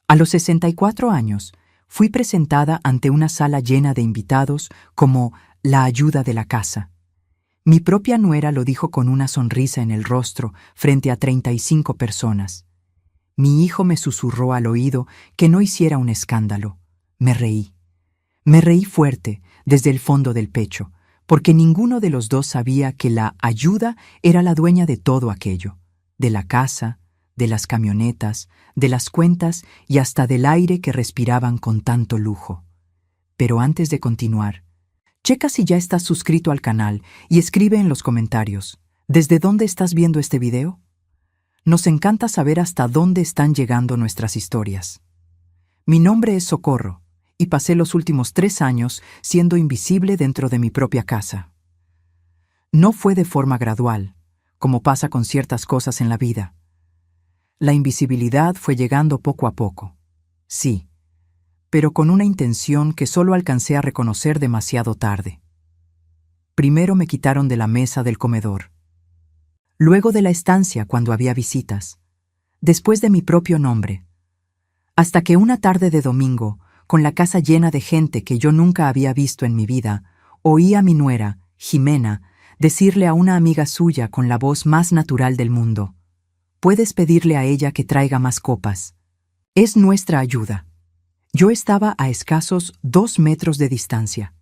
A los 64 años, fui presentada ante una sala llena de invitados como la ayuda de la casa. Mi propia nuera lo dijo con una sonrisa en el rostro frente a 35 personas. Mi hijo me susurró al oído que no hiciera un escándalo. Me reí. Me reí fuerte, desde el fondo del pecho, porque ninguno de los dos sabía que la ayuda era la dueña de todo aquello, de la casa, de las camionetas, de las cuentas y hasta del aire que respiraban con tanto lujo. Pero antes de continuar, checa si ya estás suscrito al canal y escribe en los comentarios, ¿desde dónde estás viendo este video? Nos encanta saber hasta dónde están llegando nuestras historias. Mi nombre es Socorro, y pasé los últimos 3 años siendo invisible dentro de mi propia casa. No fue de forma gradual, como pasa con ciertas cosas en la vida. La invisibilidad fue llegando poco a poco. Sí, pero con una intención que solo alcancé a reconocer demasiado tarde. Primero me quitaron de la mesa del comedor. Luego de la estancia cuando había visitas. Después de mi propio nombre. Hasta que una tarde de domingo, con la casa llena de gente que yo nunca había visto en mi vida, oí a mi nuera, Jimena, decirle a una amiga suya con la voz más natural del mundo: «Puedes pedirle a ella que traiga más copas. Es nuestra ayuda». Yo estaba a escasos 2 metros de distancia.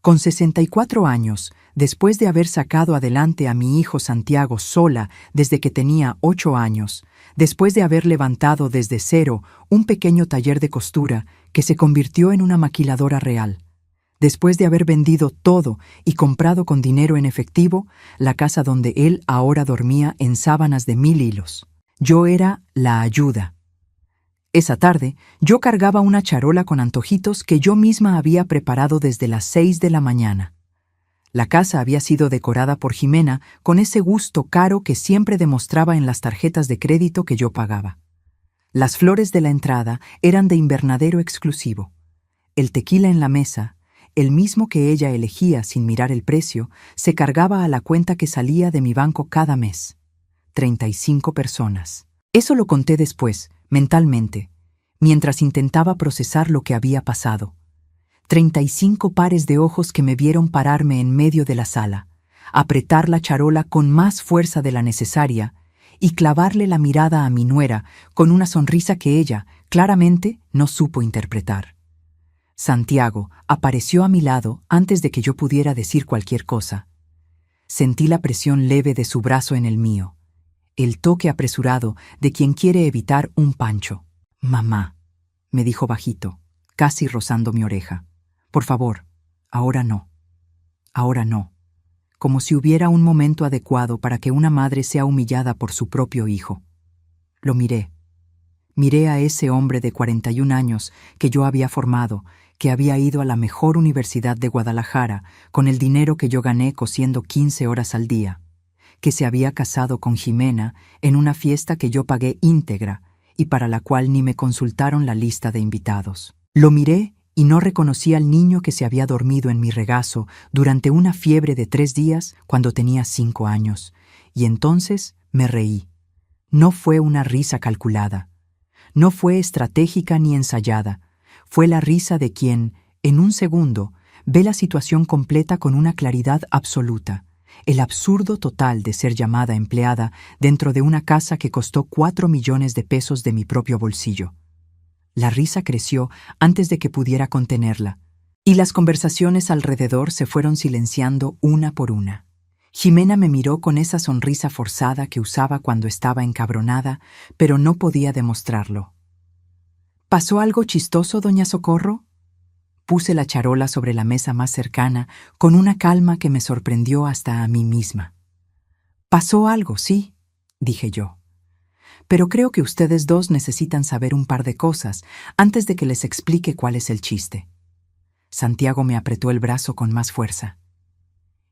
Con 64 años, después de haber sacado adelante a mi hijo Santiago sola desde que tenía 8 años, después de haber levantado desde cero un pequeño taller de costura que se convirtió en una maquiladora real, después de haber vendido todo y comprado con dinero en efectivo la casa donde él ahora dormía en sábanas de 1000 hilos. Yo era la ayuda. Esa tarde, yo cargaba una charola con antojitos que yo misma había preparado desde las 6 de la mañana. La casa había sido decorada por Jimena con ese gusto caro que siempre demostraba en las tarjetas de crédito que yo pagaba. Las flores de la entrada eran de invernadero exclusivo. El tequila en la mesa, el mismo que ella elegía sin mirar el precio, se cargaba a la cuenta que salía de mi banco cada mes. 35 personas. Eso lo conté después, mentalmente, mientras intentaba procesar lo que había pasado. 35 pares de ojos que me vieron pararme en medio de la sala, apretar la charola con más fuerza de la necesaria y clavarle la mirada a mi nuera con una sonrisa que ella, claramente, no supo interpretar. Santiago apareció a mi lado antes de que yo pudiera decir cualquier cosa. Sentí la presión leve de su brazo en el mío, el toque apresurado de quien quiere evitar un pancho. «Mamá», me dijo bajito, casi rozando mi oreja. «Por favor, ahora no. Ahora no». Como si hubiera un momento adecuado para que una madre sea humillada por su propio hijo. Lo miré. Miré a ese hombre de 41 años que yo había formado, que había ido a la mejor universidad de Guadalajara con el dinero que yo gané cosiendo 15 horas al día, que se había casado con Jimena en una fiesta que yo pagué íntegra y para la cual ni me consultaron la lista de invitados. Lo miré y no reconocí al niño que se había dormido en mi regazo durante una fiebre de 3 días cuando tenía 5 años, y entonces me reí. No fue una risa calculada, no fue estratégica ni ensayada, fue la risa de quien, en un segundo, ve la situación completa con una claridad absoluta, el absurdo total de ser llamada empleada dentro de una casa que costó 4 millones de pesos de mi propio bolsillo. La risa creció antes de que pudiera contenerla, y las conversaciones alrededor se fueron silenciando una por una. Jimena me miró con esa sonrisa forzada que usaba cuando estaba encabronada, pero no podía demostrarlo. ¿Pasó algo chistoso, doña Socorro? Puse la charola sobre la mesa más cercana con una calma que me sorprendió hasta a mí misma. «Pasó algo, sí», dije yo. «Pero creo que ustedes dos necesitan saber un par de cosas antes de que les explique cuál es el chiste». Santiago me apretó el brazo con más fuerza.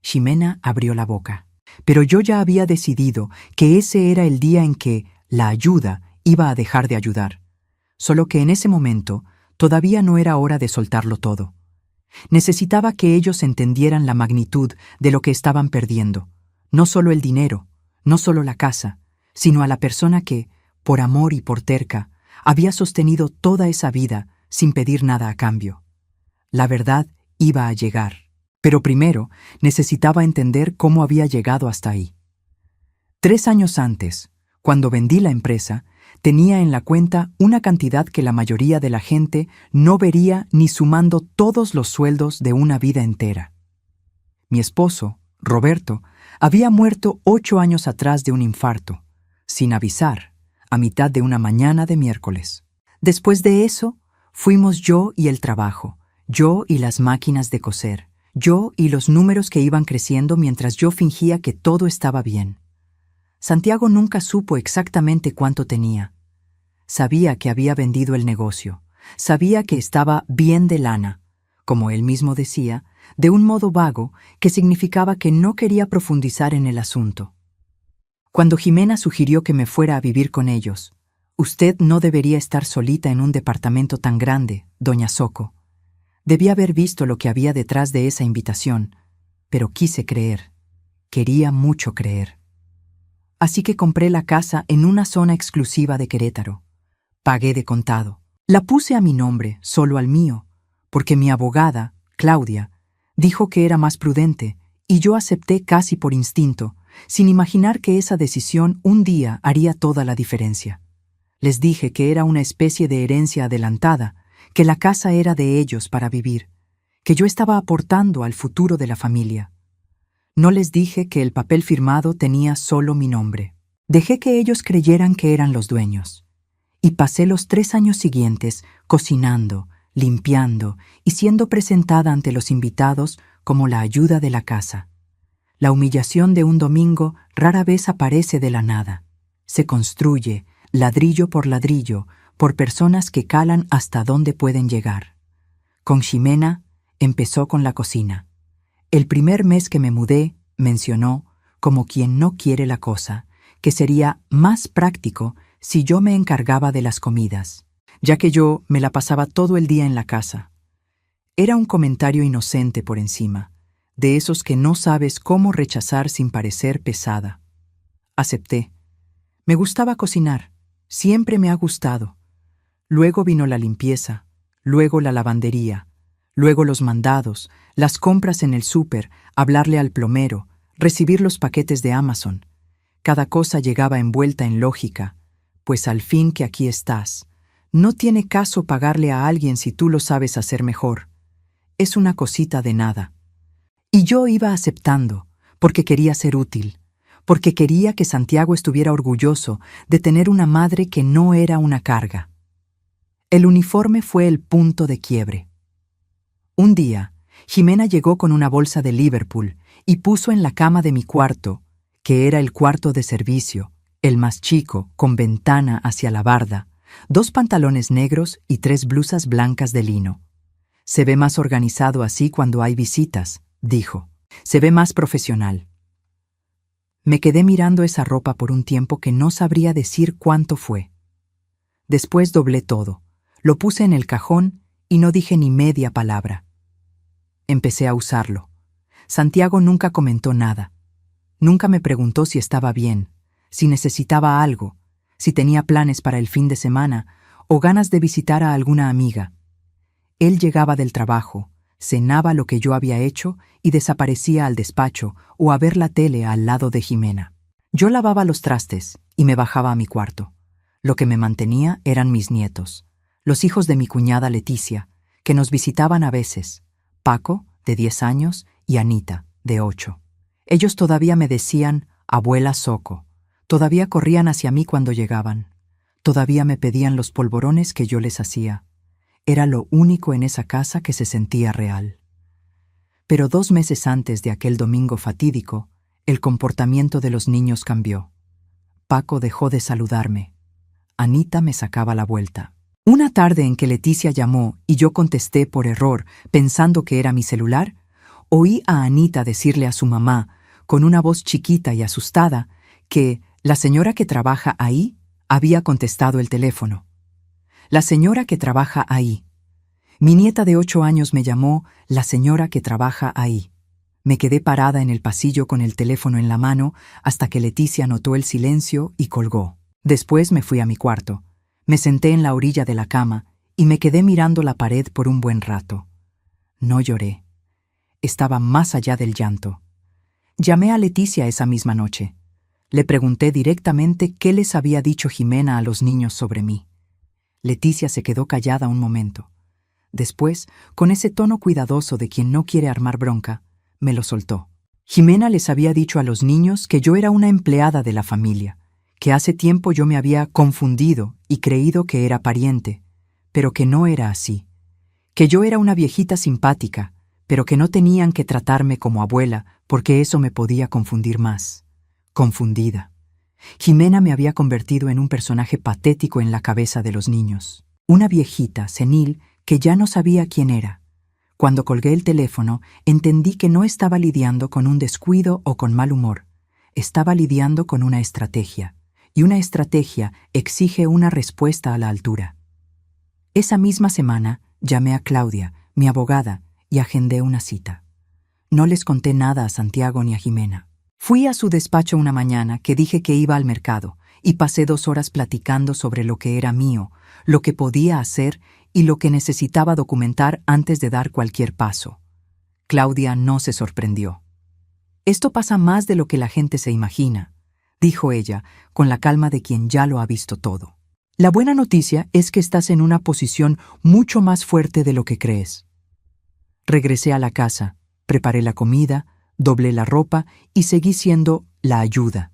Jimena abrió la boca, pero yo ya había decidido que ese era el día en que la ayuda iba a dejar de ayudar, solo que en ese momento todavía no era hora de soltarlo todo. Necesitaba que ellos entendieran la magnitud de lo que estaban perdiendo, no solo el dinero, no solo la casa, sino a la persona que, por amor y por terca, Había sostenido toda esa vida sin pedir nada a cambio. La verdad iba a llegar, pero primero necesitaba entender cómo había llegado hasta ahí. 3 años antes, cuando vendí la empresa, tenía en la cuenta una cantidad que la mayoría de la gente no vería ni sumando todos los sueldos de una vida entera. Mi esposo, Roberto, había muerto 8 años atrás de un infarto, sin avisar, a mitad de una mañana de miércoles. Después de eso, fuimos yo y el trabajo, yo y las máquinas de coser, yo y los números que iban creciendo mientras yo fingía que todo estaba bien. Santiago nunca supo exactamente cuánto tenía. Sabía que había vendido el negocio, sabía que estaba bien de lana, como él mismo decía, de un modo vago que significaba que no quería profundizar en el asunto. Cuando Jimena sugirió que me fuera a vivir con ellos, «Usted no debería estar solita en un departamento tan grande, doña Zoco». Debía haber visto lo que había detrás de esa invitación, pero quise creer. Quería mucho creer. Así que compré la casa en una zona exclusiva de Querétaro. Pagué de contado. La puse a mi nombre, solo al mío, porque mi abogada, Claudia, dijo que era más prudente, y yo acepté casi por instinto, sin imaginar que esa decisión un día haría toda la diferencia. Les dije que era una especie de herencia adelantada, que la casa era de ellos para vivir, que yo estaba aportando al futuro de la familia. No les dije que el papel firmado tenía solo mi nombre. Dejé que ellos creyeran que eran los dueños. Y pasé los 3 años siguientes cocinando, limpiando y siendo presentada ante los invitados como la ayuda de la casa. La humillación de un domingo rara vez aparece de la nada. Se construye, ladrillo por ladrillo, por personas que calan hasta dónde pueden llegar. Con Ximena empezó con la cocina. El primer mes que me mudé, mencionó, como quien no quiere la cosa, que sería más práctico si yo me encargaba de las comidas, ya que yo me la pasaba todo el día en la casa. Era un comentario inocente por encima, de esos que no sabes cómo rechazar sin parecer pesada. Acepté. Me gustaba cocinar, siempre me ha gustado. Luego vino la limpieza, luego la lavandería, luego los mandados, las compras en el súper, hablarle al plomero, recibir los paquetes de Amazon. Cada cosa llegaba envuelta en lógica, pues al fin que aquí estás, no tiene caso pagarle a alguien si tú lo sabes hacer mejor. Es una cosita de nada. Y yo iba aceptando, porque quería ser útil, porque quería que Santiago estuviera orgulloso de tener una madre que no era una carga. El uniforme fue el punto de quiebre. Un día, Ximena llegó con una bolsa de Liverpool y puso en la cama de mi cuarto, que era el cuarto de servicio, el más chico, con ventana hacia la barda, 2 pantalones negros y 3 blusas blancas de lino. Se ve más organizado así cuando hay visitas, dijo. Se ve más profesional. Me quedé mirando esa ropa por un tiempo que no sabría decir cuánto fue. Después doblé todo, lo puse en el cajón y no dije ni media palabra. Empecé a usarlo. Santiago nunca comentó nada. Nunca me preguntó si estaba bien, si necesitaba algo, si tenía planes para el fin de semana o ganas de visitar a alguna amiga. Él llegaba del trabajo, cenaba lo que yo había hecho y desaparecía al despacho o a ver la tele al lado de Ximena. Yo lavaba los trastes y me bajaba a mi cuarto. Lo que me mantenía eran mis nietos, los hijos de mi cuñada Leticia, que nos visitaban a veces, Paco, de 10 años, y Anita, de 8. Ellos todavía me decían, abuela Zoco. Todavía corrían hacia mí cuando llegaban. Todavía me pedían los polvorones que yo les hacía. Era lo único en esa casa que se sentía real. Pero 2 meses antes de aquel domingo fatídico, el comportamiento de los niños cambió. Paco dejó de saludarme. Anita me sacaba la vuelta. Una tarde en que Leticia llamó y yo contesté por error, pensando que era mi celular, oí a Anita decirle a su mamá, con una voz chiquita y asustada, que la señora que trabaja ahí había contestado el teléfono. La señora que trabaja ahí. Mi nieta de 8 años me llamó la señora que trabaja ahí. Me quedé parada en el pasillo con el teléfono en la mano hasta que Leticia notó el silencio y colgó. Después me fui a mi cuarto. Me senté en la orilla de la cama y me quedé mirando la pared por un buen rato. No lloré. Estaba más allá del llanto. Llamé a Leticia esa misma noche. Le pregunté directamente qué les había dicho Jimena a los niños sobre mí. Leticia se quedó callada un momento. Después, con ese tono cuidadoso de quien no quiere armar bronca, me lo soltó. Jimena les había dicho a los niños que yo era una empleada de la familia, que hace tiempo yo me había confundido y creído que era pariente, pero que no era así, que yo era una viejita simpática, pero que no tenían que tratarme como abuela porque eso me podía confundir más. Confundida. Jimena me había convertido en un personaje patético en la cabeza de los niños. Una viejita, senil, que ya no sabía quién era. Cuando colgué el teléfono, entendí que no estaba lidiando con un descuido o con mal humor. Estaba lidiando con una estrategia, y una estrategia exige una respuesta a la altura. Esa misma semana, llamé a Claudia, mi abogada, y agendé una cita. No les conté nada a Santiago ni a Jimena. Fui a su despacho una mañana que dije que iba al mercado, y pasé 2 horas platicando sobre lo que era mío, lo que podía hacer y lo que necesitaba documentar antes de dar cualquier paso. Claudia no se sorprendió. «Esto pasa más de lo que la gente se imagina», dijo ella, con la calma de quien ya lo ha visto todo. «La buena noticia es que estás en una posición mucho más fuerte de lo que crees». Regresé a la casa, preparé la comida, doblé la ropa y seguí siendo la ayuda.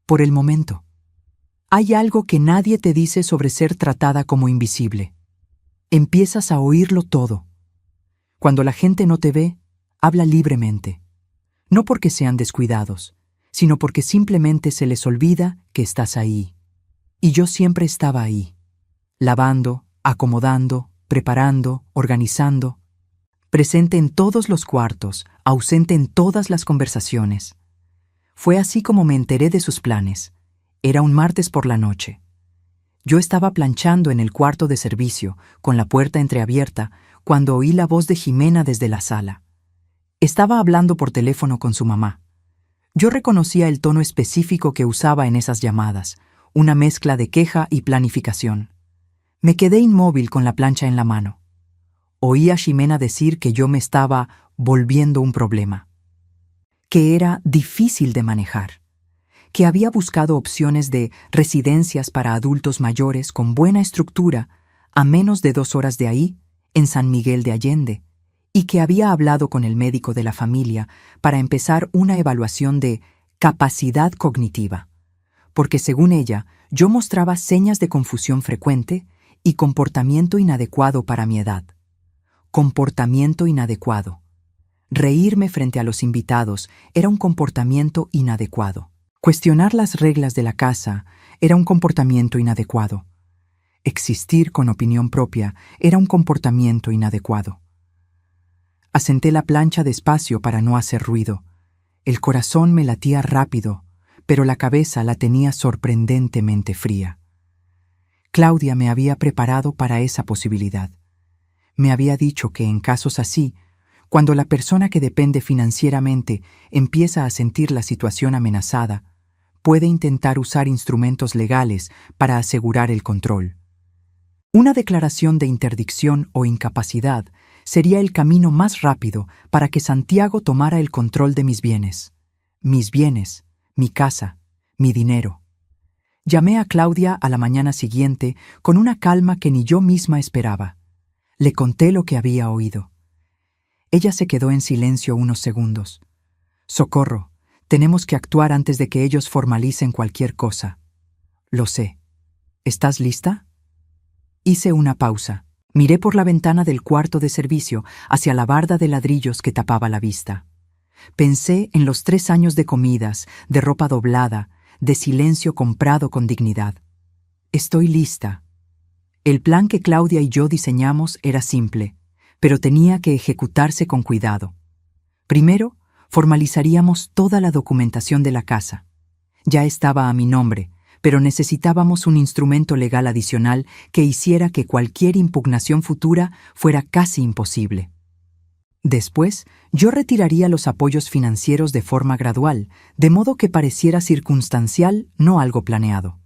Por el momento. Hay algo que nadie te dice sobre ser tratada como invisible. Empiezas a oírlo todo. Cuando la gente no te ve, habla libremente. No porque sean descuidados, sino porque simplemente se les olvida que estás ahí. Y yo siempre estaba ahí, lavando, acomodando, preparando, organizando, presente en todos los cuartos, ausente en todas las conversaciones. Fue así como me enteré de sus planes. Era un martes por la noche. Yo estaba planchando en el cuarto de servicio, con la puerta entreabierta, cuando oí la voz de Jimena desde la sala. Estaba hablando por teléfono con su mamá. Yo reconocía el tono específico que usaba en esas llamadas, una mezcla de queja y planificación. Me quedé inmóvil con la plancha en la mano. Oí a Jimena decir que yo me estaba volviendo un problema, que era difícil de manejar, que había buscado opciones de residencias para adultos mayores con buena estructura a menos de 2 horas de ahí, en San Miguel de Allende, y que había hablado con el médico de la familia para empezar una evaluación de capacidad cognitiva, porque según ella, yo mostraba señas de confusión frecuente y comportamiento inadecuado para mi edad. Comportamiento inadecuado. Reírme frente a los invitados era un comportamiento inadecuado. Cuestionar las reglas de la casa era un comportamiento inadecuado. Existir con opinión propia era un comportamiento inadecuado. Asenté la plancha despacio para no hacer ruido. El corazón me latía rápido, pero la cabeza la tenía sorprendentemente fría. Claudia me había preparado para esa posibilidad. Me había dicho que en casos así, cuando la persona que depende financieramente empieza a sentir la situación amenazada, puede intentar usar instrumentos legales para asegurar el control. Una declaración de interdicción o incapacidad sería el camino más rápido para que Santiago tomara el control de mis bienes, mi casa, mi dinero. Llamé a Claudia a la mañana siguiente con una calma que ni yo misma esperaba. Le conté lo que había oído. Ella se quedó en silencio unos segundos. «Socorro, tenemos que actuar antes de que ellos formalicen cualquier cosa». «Lo sé. ¿Estás lista?» Hice una pausa. Miré por la ventana del cuarto de servicio hacia la barda de ladrillos que tapaba la vista. Pensé en los 3 años de comidas, de ropa doblada, de silencio comprado con dignidad. Estoy lista. El plan que Claudia y yo diseñamos era simple, pero tenía que ejecutarse con cuidado. Primero, formalizaríamos toda la documentación de la casa. Ya estaba a mi nombre, pero necesitábamos un instrumento legal adicional que hiciera que cualquier impugnación futura fuera casi imposible. Después, yo retiraría los apoyos financieros de forma gradual, de modo que pareciera circunstancial, no algo planeado.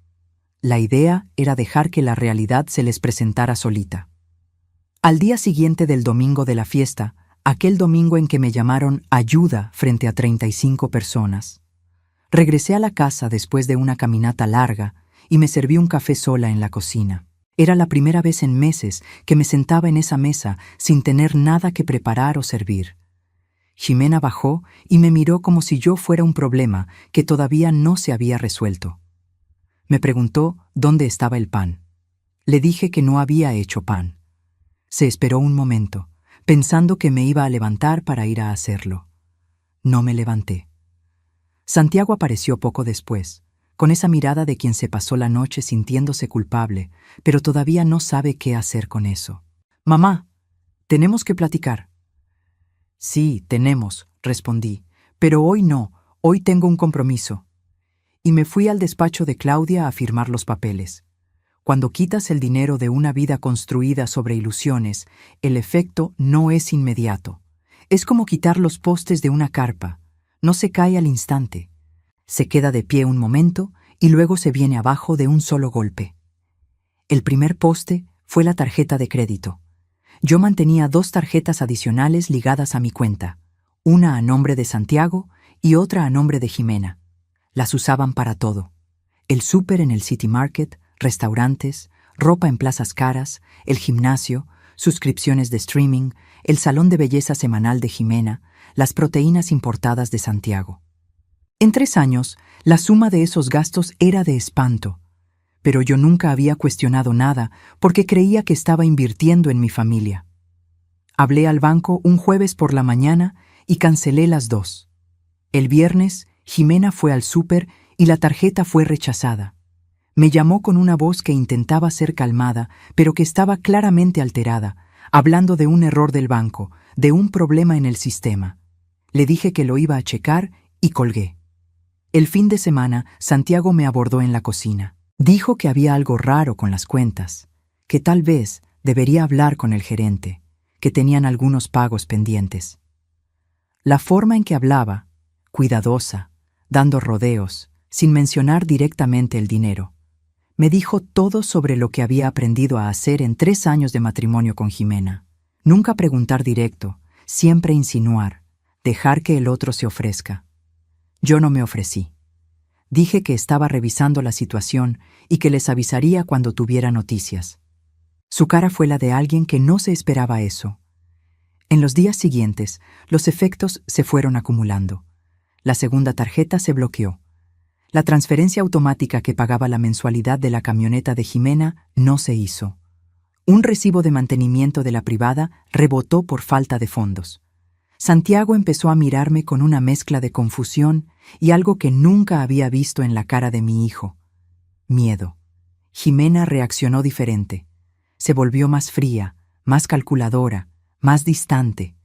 la idea era dejar que la realidad se les presentara solita. Al día siguiente del domingo de la fiesta, aquel domingo en que me llamaron ayuda frente a 35 personas, regresé a la casa después de una caminata larga y me serví un café sola en la cocina. Era la primera vez en meses que me sentaba en esa mesa sin tener nada que preparar o servir. Ximena bajó y me miró como si yo fuera un problema que todavía no se había resuelto. Me preguntó dónde estaba el pan. Le dije que no había hecho pan. Se esperó un momento, pensando que me iba a levantar para ir a hacerlo. No me levanté. Santiago apareció poco después, con esa mirada de quien se pasó la noche sintiéndose culpable, pero todavía no sabe qué hacer con eso. «Mamá, tenemos que platicar». «Sí, tenemos», respondí, «pero hoy no, hoy tengo un compromiso». Y me fui al despacho de Claudia a firmar los papeles. Cuando quitas el dinero de una vida construida sobre ilusiones, el efecto no es inmediato. Es como quitar los postes de una carpa. No se cae al instante. Se queda de pie un momento y luego se viene abajo de un solo golpe. El primer poste fue la tarjeta de crédito. Yo mantenía 2 tarjetas adicionales ligadas a mi cuenta, una a nombre de Santiago y otra a nombre de Ximena. Las usaban para todo. El súper en el City Market, restaurantes, ropa en plazas caras, el gimnasio, suscripciones de streaming, el salón de belleza semanal de Ximena, las proteínas importadas de Santiago. En 3 años, la suma de esos gastos era de espanto, pero yo nunca había cuestionado nada porque creía que estaba invirtiendo en mi familia. Hablé al banco un jueves por la mañana y cancelé las 2. El viernes, Ximena fue al súper y la tarjeta fue rechazada. Me llamó con una voz que intentaba ser calmada, pero que estaba claramente alterada, hablando de un error del banco, de un problema en el sistema. Le dije que lo iba a checar y colgué. El fin de semana, Santiago me abordó en la cocina. Dijo que había algo raro con las cuentas, que tal vez debería hablar con el gerente, que tenían algunos pagos pendientes. La forma en que hablaba, cuidadosa, dando rodeos, sin mencionar directamente el dinero, me dijo todo sobre lo que había aprendido a hacer en 3 años de matrimonio con Ximena. Nunca preguntar directo, siempre insinuar, dejar que el otro se ofrezca. Yo no me ofrecí. Dije que estaba revisando la situación y que les avisaría cuando tuviera noticias. Su cara fue la de alguien que no se esperaba eso. En los días siguientes, los efectos se fueron acumulando. La segunda tarjeta se bloqueó. La transferencia automática que pagaba la mensualidad de la camioneta de Ximena no se hizo. Un recibo de mantenimiento de la privada rebotó por falta de fondos. Santiago empezó a mirarme con una mezcla de confusión y algo que nunca había visto en la cara de mi hijo: miedo. Ximena reaccionó diferente. Se volvió más fría, más calculadora, más distante.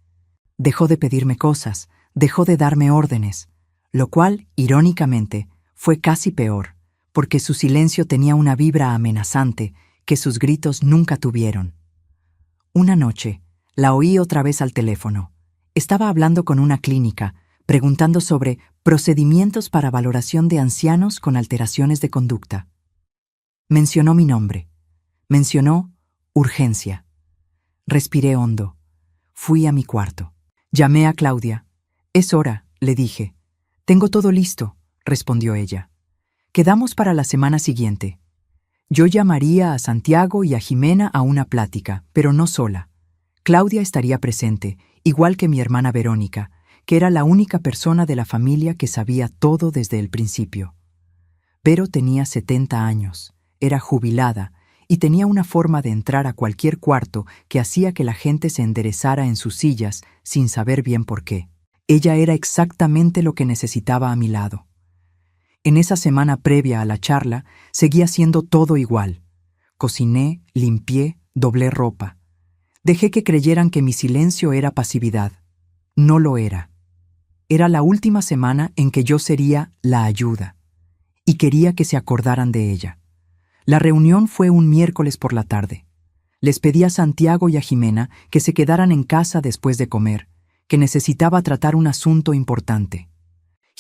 Dejó de pedirme cosas, dejó de darme órdenes, lo cual, irónicamente, fue casi peor, porque su silencio tenía una vibra amenazante que sus gritos nunca tuvieron. Una noche, la oí otra vez al teléfono. Estaba hablando con una clínica, preguntando sobre procedimientos para valoración de ancianos con alteraciones de conducta. Mencionó mi nombre. Mencionó urgencia. Respiré hondo. Fui a mi cuarto. Llamé a Claudia. «Es hora», le dije. «Tengo todo listo», respondió ella. «Quedamos para la semana siguiente». Yo llamaría a Santiago y a Ximena a una plática, pero no sola. Claudia estaría presente, igual que mi hermana Verónica, que era la única persona de la familia que sabía todo desde el principio. Vero tenía 70 años, era jubilada y tenía una forma de entrar a cualquier cuarto que hacía que la gente se enderezara en sus sillas sin saber bien por qué. Ella era exactamente lo que necesitaba a mi lado. En esa semana previa a la charla, seguía siendo todo igual. Cociné, limpié, doblé ropa. Dejé que creyeran que mi silencio era pasividad. No lo era. Era la última semana en que yo sería la ayuda, y quería que se acordaran de ella. La reunión fue un miércoles por la tarde. Les pedí a Santiago y a Ximena que se quedaran en casa después de comer, que necesitaba tratar un asunto importante.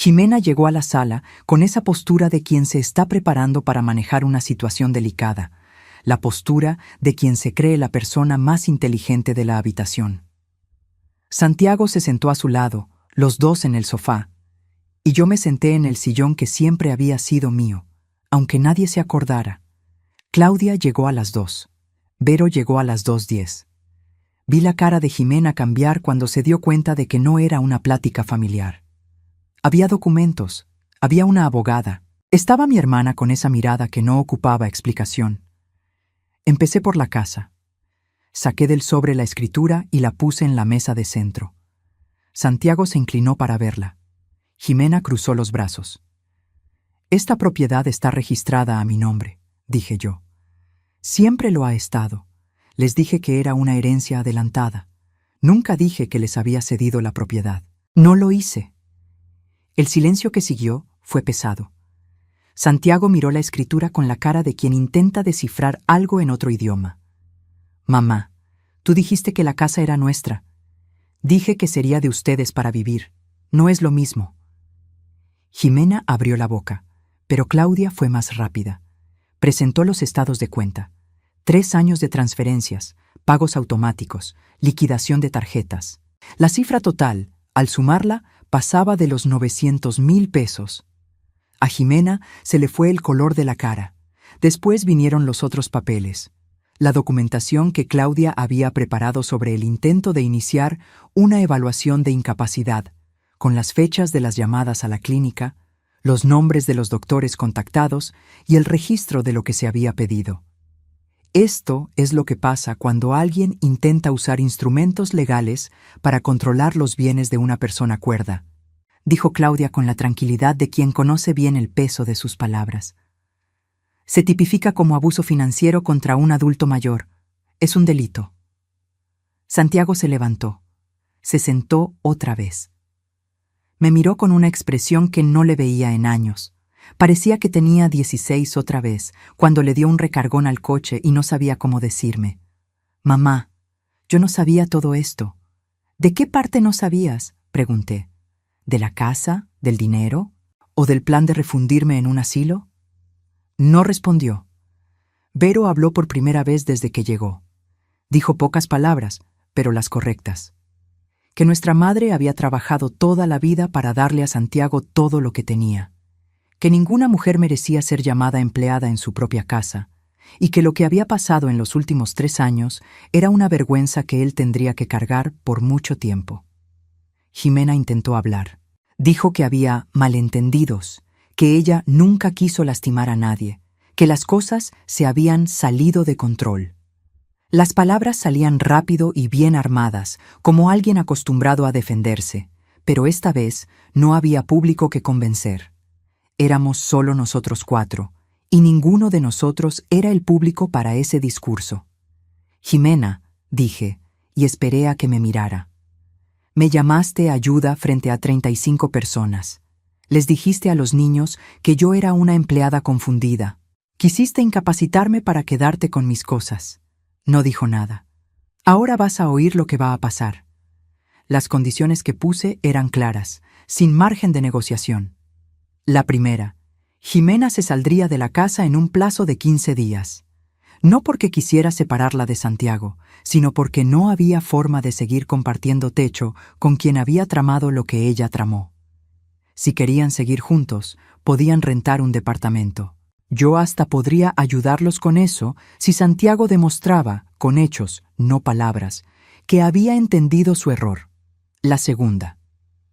Jimena llegó a la sala con esa postura de quien se está preparando para manejar una situación delicada, la postura de quien se cree la persona más inteligente de la habitación. Santiago se sentó a su lado, los dos en el sofá, y yo me senté en el sillón que siempre había sido mío, aunque nadie se acordara. Claudia llegó a las 2. Vero llegó a las 2:10. Vi la cara de Jimena cambiar cuando se dio cuenta de que no era una plática familiar. Había documentos, había una abogada. Estaba mi hermana con esa mirada que no ocupaba explicación. Empecé por la casa. Saqué del sobre la escritura y la puse en la mesa de centro. Santiago se inclinó para verla. Jimena cruzó los brazos. «Esta propiedad está registrada a mi nombre», dije yo. «Siempre lo ha estado. Les dije que era una herencia adelantada. Nunca dije que les había cedido la propiedad. No lo hice». El silencio que siguió fue pesado. Santiago miró la escritura con la cara de quien intenta descifrar algo en otro idioma. «Mamá, tú dijiste que la casa era nuestra. Dije que sería de ustedes para vivir. No es lo mismo». Jimena abrió la boca, pero Claudia fue más rápida. Presentó los estados de cuenta. 3 años de transferencias, pagos automáticos, liquidación de tarjetas. La cifra total, al sumarla, pasaba de los 900,000 pesos. A Jimena se le fue el color de la cara. Después vinieron los otros papeles. La documentación que Claudia había preparado sobre el intento de iniciar una evaluación de incapacidad, con las fechas de las llamadas a la clínica, los nombres de los doctores contactados y el registro de lo que se había pedido. Esto es lo que pasa cuando alguien intenta usar instrumentos legales para controlar los bienes de una persona cuerda, dijo Claudia con la tranquilidad de quien conoce bien el peso de sus palabras. Se tipifica como abuso financiero contra un adulto mayor. Es un delito. Santiago se levantó. Se sentó otra vez. Me miró con una expresión que no le veía en años. Parecía que tenía 16 otra vez, cuando le dio un recargón al coche y no sabía cómo decirme: «Mamá, yo no sabía todo esto». «¿De qué parte no sabías?», pregunté. «¿De la casa? ¿Del dinero? ¿O del plan de refundirme en un asilo?». No respondió. Vero habló por primera vez desde que llegó. Dijo pocas palabras, pero las correctas. Que nuestra madre había trabajado toda la vida para darle a Santiago todo lo que tenía. Que ninguna mujer merecía ser llamada empleada en su propia casa, y que lo que había pasado en los últimos 3 años era una vergüenza que él tendría que cargar por mucho tiempo. Jimena intentó hablar. Dijo que había malentendidos, que ella nunca quiso lastimar a nadie, que las cosas se habían salido de control. Las palabras salían rápido y bien armadas, como alguien acostumbrado a defenderse, pero esta vez no había público que convencer. Éramos solo nosotros 4, y ninguno de nosotros era el público para ese discurso. «Jimena», dije, y esperé a que me mirara. «Me llamaste ayuda frente a 35 personas. Les dijiste a los niños que yo era una empleada confundida. Quisiste incapacitarme para quedarte con mis cosas». No dijo nada. «Ahora vas a oír lo que va a pasar». Las condiciones que puse eran claras, sin margen de negociación. La primera: Jimena se saldría de la casa en un plazo de 15 días. No porque quisiera separarla de Santiago, sino porque no había forma de seguir compartiendo techo con quien había tramado lo que ella tramó. Si querían seguir juntos, podían rentar un departamento. Yo hasta podría ayudarlos con eso si Santiago demostraba, con hechos, no palabras, que había entendido su error. La segunda: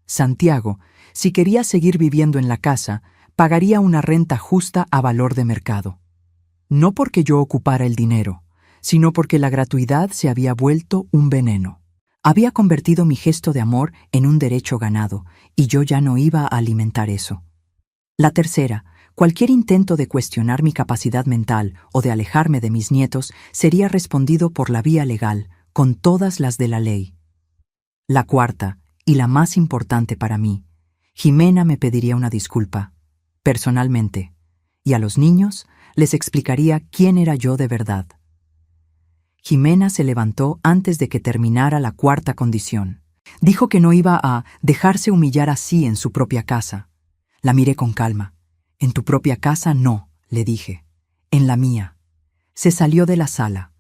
Santiago, si quería seguir viviendo en la casa, pagaría una renta justa a valor de mercado. No porque yo ocupara el dinero, sino porque la gratuidad se había vuelto un veneno. Había convertido mi gesto de amor en un derecho ganado, y yo ya no iba a alimentar eso. La tercera: cualquier intento de cuestionar mi capacidad mental o de alejarme de mis nietos sería respondido por la vía legal, con todas las de la ley. La cuarta, y la más importante para mí: Jimena me pediría una disculpa, personalmente, y a los niños les explicaría quién era yo de verdad. Jimena se levantó antes de que terminara la cuarta condición. Dijo que no iba a dejarse humillar así en su propia casa. La miré con calma. «En tu propia casa no», le dije. «En la mía». Se salió de la sala.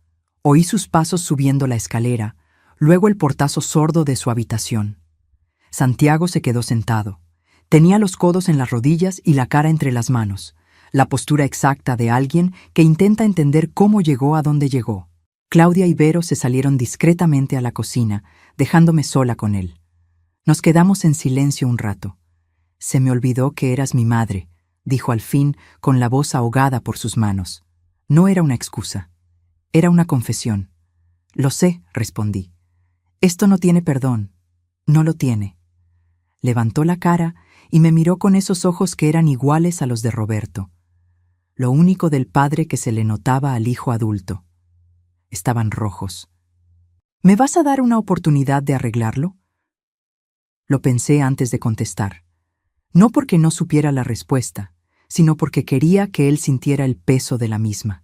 Oí sus pasos subiendo la escalera, luego el portazo sordo de su habitación. Santiago se quedó sentado. Tenía los codos en las rodillas y la cara entre las manos, la postura exacta de alguien que intenta entender cómo llegó a donde llegó. Claudia y Vero se salieron discretamente a la cocina, dejándome sola con él. Nos quedamos en silencio un rato. «Se me olvidó que eras mi madre», dijo al fin, con la voz ahogada por sus manos. No era una excusa. Era una confesión. «Lo sé», respondí. «Esto no tiene perdón. No lo tiene». Levantó la cara y me miró con esos ojos que eran iguales a los de Roberto. Lo único del padre que se le notaba al hijo adulto. Estaban rojos. «¿Me vas a dar una oportunidad de arreglarlo?». Lo pensé antes de contestar. No porque no supiera la respuesta, sino porque quería que él sintiera el peso de la misma.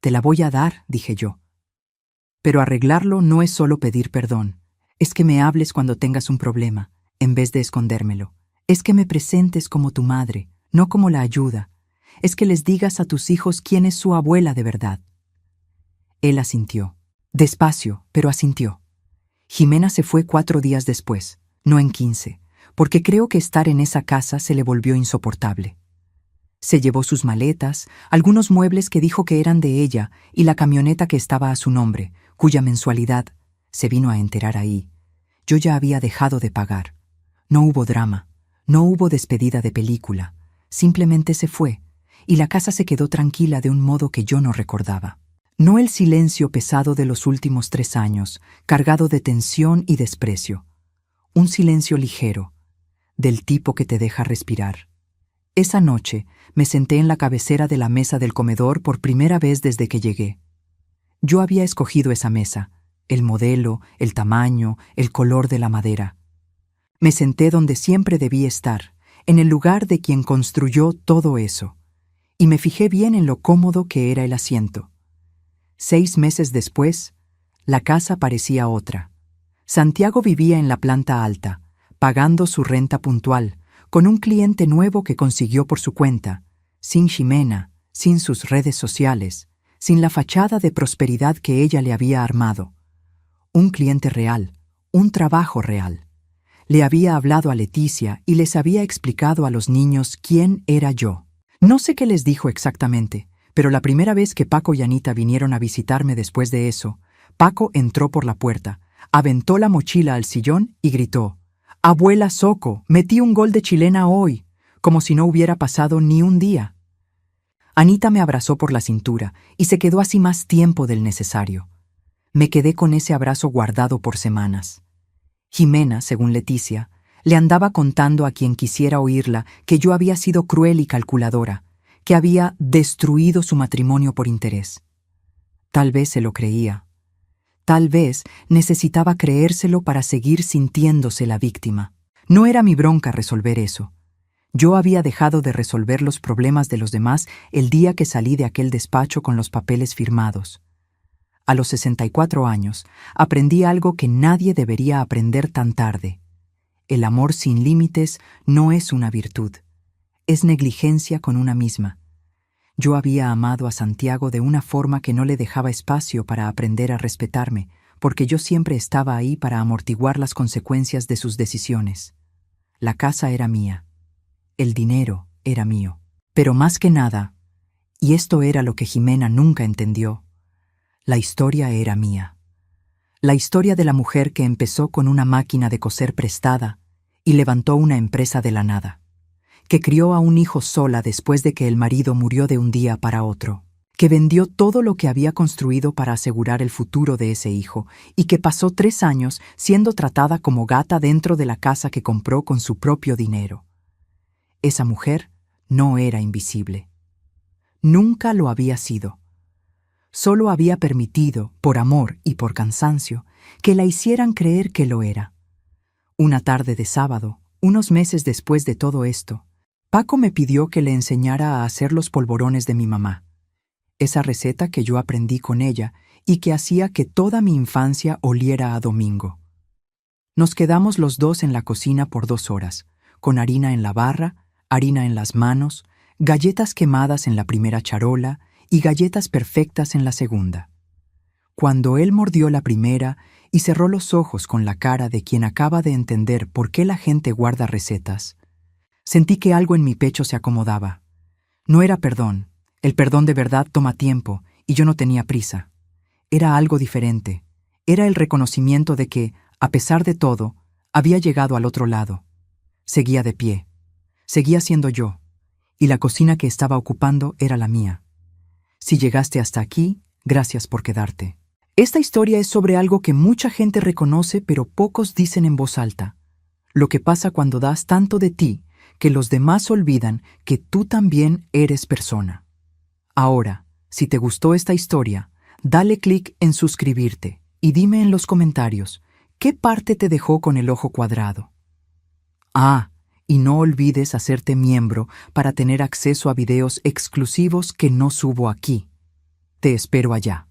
«Te la voy a dar», dije yo. «Pero arreglarlo no es solo pedir perdón. Es que me hables cuando tengas un problema, en vez de escondérmelo. Es que me presentes como tu madre, no como la ayuda. Es que les digas a tus hijos quién es su abuela de verdad». Él asintió. Despacio, pero asintió. Jimena se fue 4 días después, no en 15, porque creo que estar en esa casa se le volvió insoportable. Se llevó sus maletas, algunos muebles que dijo que eran de ella y la camioneta que estaba a su nombre, cuya mensualidad, se vino a enterar ahí, yo ya había dejado de pagar. No hubo drama, no hubo despedida de película, simplemente se fue, y la casa se quedó tranquila de un modo que yo no recordaba. No el silencio pesado de los últimos 3 años, cargado de tensión y desprecio. Un silencio ligero, del tipo que te deja respirar. Esa noche me senté en la cabecera de la mesa del comedor por primera vez desde que llegué. Yo había escogido esa mesa, el modelo, el tamaño, el color de la madera. Me senté donde siempre debí estar, en el lugar de quien construyó todo eso, y me fijé bien en lo cómodo que era el asiento. 6 meses después, la casa parecía otra. Santiago vivía en la planta alta, pagando su renta puntual, con un cliente nuevo que consiguió por su cuenta, sin Ximena, sin sus redes sociales, sin la fachada de prosperidad que ella le había armado. Un cliente real, un trabajo real. Le había hablado a Leticia y les había explicado a los niños quién era yo. No sé qué les dijo exactamente, pero la primera vez que Paco y Anita vinieron a visitarme después de eso, Paco entró por la puerta, aventó la mochila al sillón y gritó: «Abuela Soco, metí un gol de chilena hoy», como si no hubiera pasado ni un día. Anita me abrazó por la cintura y se quedó así más tiempo del necesario. Me quedé con ese abrazo guardado por semanas. Jimena, según Leticia, le andaba contando a quien quisiera oírla que yo había sido cruel y calculadora, que había destruido su matrimonio por interés. Tal vez se lo creía. Tal vez necesitaba creérselo para seguir sintiéndose la víctima. No era mi bronca resolver eso. Yo había dejado de resolver los problemas de los demás el día que salí de aquel despacho con los papeles firmados. A los 64 años, aprendí algo que nadie debería aprender tan tarde. El amor sin límites no es una virtud. Es negligencia con una misma. Yo había amado a Santiago de una forma que no le dejaba espacio para aprender a respetarme, porque yo siempre estaba ahí para amortiguar las consecuencias de sus decisiones. La casa era mía. El dinero era mío. Pero más que nada, y esto era lo que Jimena nunca entendió, la historia era mía. La historia de la mujer que empezó con una máquina de coser prestada y levantó una empresa de la nada, que crió a un hijo sola después de que el marido murió de un día para otro, que vendió todo lo que había construido para asegurar el futuro de ese hijo y que pasó 3 años siendo tratada como gata dentro de la casa que compró con su propio dinero. Esa mujer no era invisible. Nunca lo había sido. Solo había permitido, por amor y por cansancio, que la hicieran creer que lo era. Una tarde de sábado, unos meses después de todo esto, Paco me pidió que le enseñara a hacer los polvorones de mi mamá, esa receta que yo aprendí con ella y que hacía que toda mi infancia oliera a domingo. Nos quedamos los dos en la cocina por 2 horas, con harina en la barra, harina en las manos, galletas quemadas en la primera charola y galletas perfectas en la segunda. Cuando él mordió la primera y cerró los ojos con la cara de quien acaba de entender por qué la gente guarda recetas, sentí que algo en mi pecho se acomodaba. No era perdón. El perdón de verdad toma tiempo y yo no tenía prisa. Era algo diferente. Era el reconocimiento de que, a pesar de todo, había llegado al otro lado. Seguía de pie. Seguía siendo yo. Y la cocina que estaba ocupando era la mía. Si llegaste hasta aquí, gracias por quedarte. Esta historia es sobre algo que mucha gente reconoce pero pocos dicen en voz alta. Lo que pasa cuando das tanto de ti que los demás olvidan que tú también eres persona. Ahora, si te gustó esta historia, dale clic en suscribirte y dime en los comentarios qué parte te dejó con el ojo cuadrado. Y no olvides hacerte miembro para tener acceso a videos exclusivos que no subo aquí. Te espero allá.